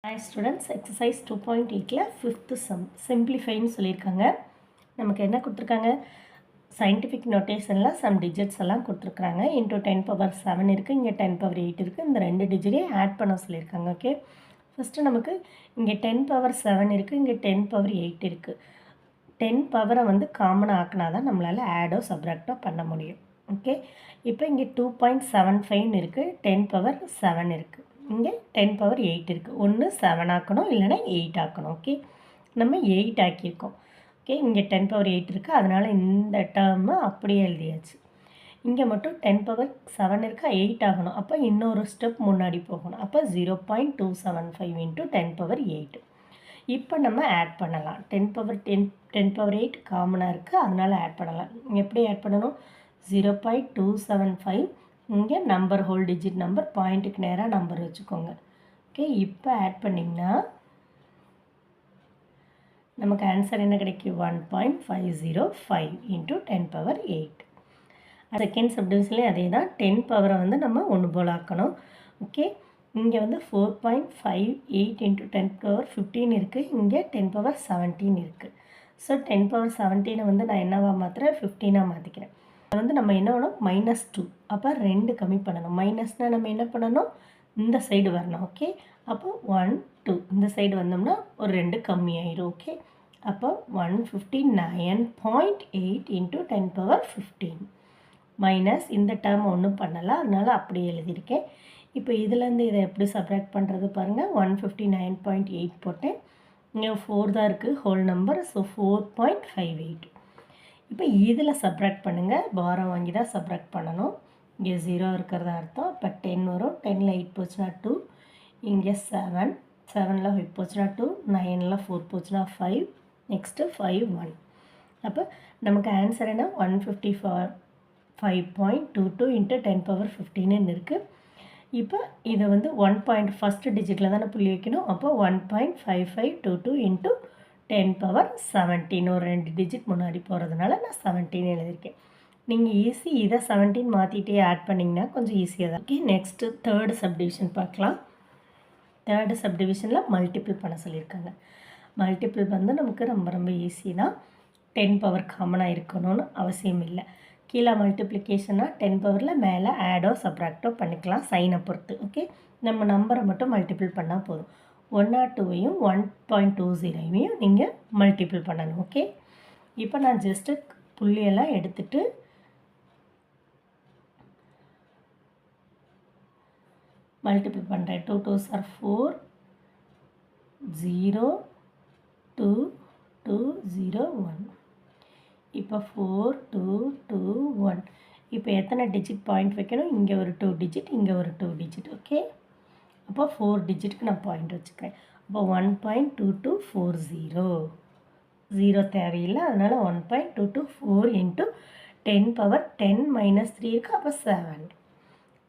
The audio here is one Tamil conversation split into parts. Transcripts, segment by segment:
Hi students, exercise 2.8ல 5th sum simplifyன்னு சொல்லியிருக்காங்க. நமக்கு என்ன கொடுத்துருக்காங்க, சயின்டிஃபிக் நோட்டேஷனில் சம் டிஜிட்ஸ் எல்லாம் கொடுத்துருக்காங்க. இன்ட்டு 10⁻7 இருக்குது, இங்கே 10⁻8 இருக்குது. இந்த ரெண்டு டிஜிட்டையும் ஆட் பண்ண சொல்லியிருக்காங்க. ஓகே, ஃபஸ்ட்டு நமக்கு இங்கே 10⁻7 இருக்குது, இங்கே 10⁻8 இருக்குது. 10 பவரை வந்து காமனாக ஆக்கினா தான் நம்மளால் ஆடோ சப்ராக்டோ பண்ண முடியும். ஓகே, இப்போ இங்கே 2.75 இருக்குது, 10⁻7 இருக்குது, இங்கே 10⁻8 இருக்குது. ஒன்று 7 ஆக்கணும், இல்லைனா 8 ஆக்கணும். ஓகே, நம்ம 8 ஆக்கியிருக்கோம். ஓகே, இங்கே 10⁻8 இருக்குது, அதனால் இந்த டேர்மு அப்படியே எழுதியாச்சு. இங்கே மட்டும் 10⁻7 இருக்குது, 8 ஆகணும். அப்போ இன்னொரு ஸ்டெப் முன்னாடி போகணும். அப்போ 0.275 இன்ட்டு 10⁻8. இப்போ நம்ம ஆட் பண்ணலாம். 10⁻8 காமனாக இருக்குது, அதனால் ஆட் பண்ணலாம். எப்படி ஆட் பண்ணணும்? 0.275, இங்கே நம்பர் ஹோல் டிஜிட் நம்பர், பாயிண்ட்டுக்கு நேராக நம்பர் வச்சுக்கோங்க. ஓகே, இப்போ ஆட் பண்ணிங்கன்னா நமக்கு ஆன்சர் என்ன கிடைக்கும்? 1.505 இன்ட்டு 10⁻8. செகண்ட் சப்டிவிஷன்லேயும் அதே தான். 10 பவரை வந்து நம்ம ஒன்று போல் ஆக்கணும். ஓகே, இங்கே வந்து 4.58 இன்ட்டு 10⁻15 இருக்குது, இங்கே 10⁻17 இருக்குது. ஸோ 10⁻17 வந்து நான் என்னவாக மாற்றுறேன்? 15ஆக மாற்றிக்கிறேன். அது வந்து நம்ம என்ன பண்ணணும்? -2. அப்போ 2 கம்மி பண்ணணும். மைனஸ்னால் நம்ம என்ன பண்ணணும்? இந்த சைடு வரணும். ஓகே, அப்போ 1 2 இந்த சைடு வந்தோம்னா ஒரு 2 கம்மி ஆயிரும். ஓகே, அப்போ 159.8 இன்ட்டு 10⁻15 மைனஸ் இந்த டேர்ம் ஒன்றும் பண்ணலாம், அதனால் அப்படியே எழுதியிருக்கேன். இப்போ இதுலேருந்து இதை எப்படி சப்ராக்ட் பண்ணுறது பாருங்கள். 159.8 போட்டேன், இங்கே 4 தான் இருக்குது ஹோல் நம்பர், ஸோ 4.58. இப்போ இதில் சப்ராக்ட் பண்ணுங்கள். பாரம் வாங்கி தான் சப்ராக்ட் பண்ணணும். இங்கே 0 இருக்கிறதா அர்த்தம். இப்போ 10 வரும். 10ல் 8 போச்சுன்னா 2, இங்கே 7, 7ல் 8 போச்சுன்னா 2, 9ல் 4 போச்சுன்னா 5, நெக்ஸ்ட்டு 5 1. அப்போ நமக்கு ஆன்சர் என்ன? 155.22 இன்ட்டு 10⁻15 இருக்குது. இப்போ இதை வந்து 1 ஃபஸ்ட்டு டிஜிட்டில் தானே புள்ளி வைக்கணும். அப்போ 1.5522 இன்ட்டு 10⁻17, ஒரு 2 டிஜிட் முன்னாடி போகிறதுனால நான் 17 எழுதியிருக்கேன். நீங்கள் ஈஸி இதை 17 மாற்றிட்டே ஆட் பண்ணிங்கன்னா கொஞ்சம் ஈஸியாக தான். ஓகே, நெக்ஸ்ட்டு தேர்டு சப்டிவிஷன் பார்க்கலாம். தேர்டு சப்டிவிஷனில் மல்டிபிள் பண்ண சொல்லியிருக்காங்க. மல்டிபிள் வந்து நமக்கு ரொம்ப ரொம்ப ஈஸி தான். 10 பவர் காமனாக இருக்கணும்னு அவசியம் இல்லை. கீழே மல்டிப்ளிகேஷனாக 10 பவரில் மேலே ஆடோ சப்ராக்டோ பண்ணிக்கலாம், சைனை பொறுத்து. ஓகே, நம்ம நம்பரை மட்டும் மல்டிபிள் பண்ணால் போதும். 102வையும் 1.20வையும் நீங்கள் மல்டிபிள் பண்ணணும். ஓகே, இப்போ நான் ஜஸ்ட்டு புள்ளியெல்லாம் எடுத்துகிட்டு மல்டிபிள் பண்ணுறேன். 2 2s are 4, 0 2 2 0 1. இப்போ 4 2 2 1. இப்போ எத்தனை டிஜிட் பாயிண்ட் வைக்கணும்? இங்கே ஒரு 2 டிஜிட், இங்கே ஒரு 2 டிஜிட். ஓகே, அப்போ 4 டிஜிட்டுக்கு நான் பாயிண்ட் வச்சுக்கிறேன். அப்போ 1.2240, 0 தேவையில்லை, அதனால் 1.224 இன்ட்டு 10⁻10 - 3 இருக்குது. அப்போ 7,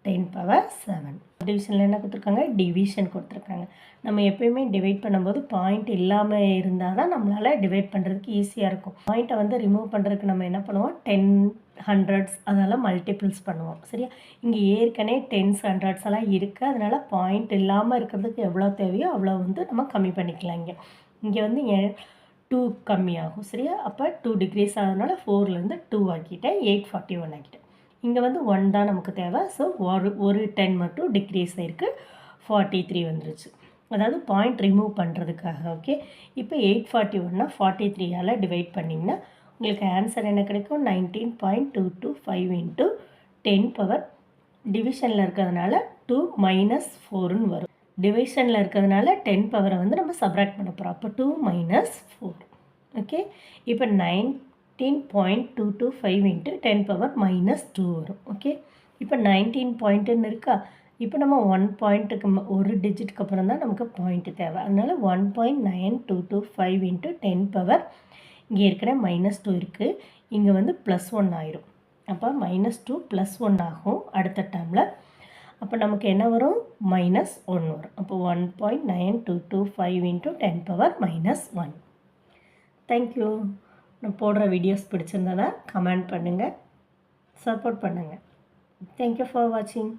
10⁻7. டிவிஷனில் என்ன கொடுத்துருக்காங்க? டிவிஷன் கொடுத்துருக்காங்க. நம்ம எப்பயுமே டிவைட் பண்ணும்போது பாயிண்ட் இல்லாமல் இருந்தால் தான் நம்மளால் டிவைட் பண்ணுறதுக்கு ஈஸியாக இருக்கும். பாயிண்ட்டை வந்து ரிமூவ் பண்ணுறதுக்கு நம்ம என்ன பண்ணுவோம்? 10 100s அதெல்லாம் மல்டிபிள்ஸ் பண்ணுவோம். சரியா? இங்கே ஏற்கனவே 10s 100s எல்லாம் இருக்குது, அதனால் பாயிண்ட் இல்லாமல் இருக்கிறதுக்கு எவ்வளோ தேவையோ அவ்வளோ வந்து நம்ம கம்மி பண்ணிக்கலாம். இங்கே வந்து 2 கம்மியாகும். சரியா? அப்போ 2 டிகிரிஸ் ஆகிறதுனால 4லேருந்து 2 ஆக்கிட்டேன், 841 ஆக்கிட்டேன். இங்கே வந்து 1 தான் நமக்கு தேவை. ஸோ ஒரு 10 மட்டும் டிக்ரீஸ் ஆகிருக்கு, 43 வந்துருச்சு. அதாவது பாயிண்ட் ரிமூவ் பண்ணுறதுக்காக. ஓகே, இப்போ 841 43ஆல் டிவைட் பண்ணிங்கன்னா உங்களுக்கு ஆன்சர் என்ன கிடைக்கும்? 19.225 இன்ட்டு 10 பவர் டிவிஷனில் இருக்கிறதுனால 2 - 4ன்னு வரும். டிவிஷனில் இருக்கிறதுனால 10 பவரை வந்து நம்ம சப்ராக்ட் பண்ண போகிறோம். அப்போ 2 - 4. ஓகே, இப்போ 19.225 இன்ட்டு 10⁻−2 வரும். ஓகே, இப்போ 19 பாயிண்ட்டுன்னு இருக்கா? இப்போ நம்ம 1 பாயிண்ட்டுக்கு ஒரு டிஜிட்டுக்கு அப்புறம் தான் நமக்கு பாயிண்ட்டு தேவை. அதனால் 1.9225 இன்ட்டு 10 பவர், இங்கே ஏற்கனவே -2 இருக்குது, இங்கே வந்து +1 ஆயிரும். அப்போ -2 +1 ஆகும் அடுத்த டேர்மில். அப்போ நமக்கு என்ன வரும்? -1 வரும். அப்போ 1.9225 இன்ட்டு 10⁻−1. தேங்க்யூ. நான் போடுற வீடியோஸ் பிடிச்சிருந்ததா கமெண்ட் பண்ணுங்கள், சப்போர்ட் பண்ணுங்கள். தேங்க்யூ ஃபார் வாட்சிங்.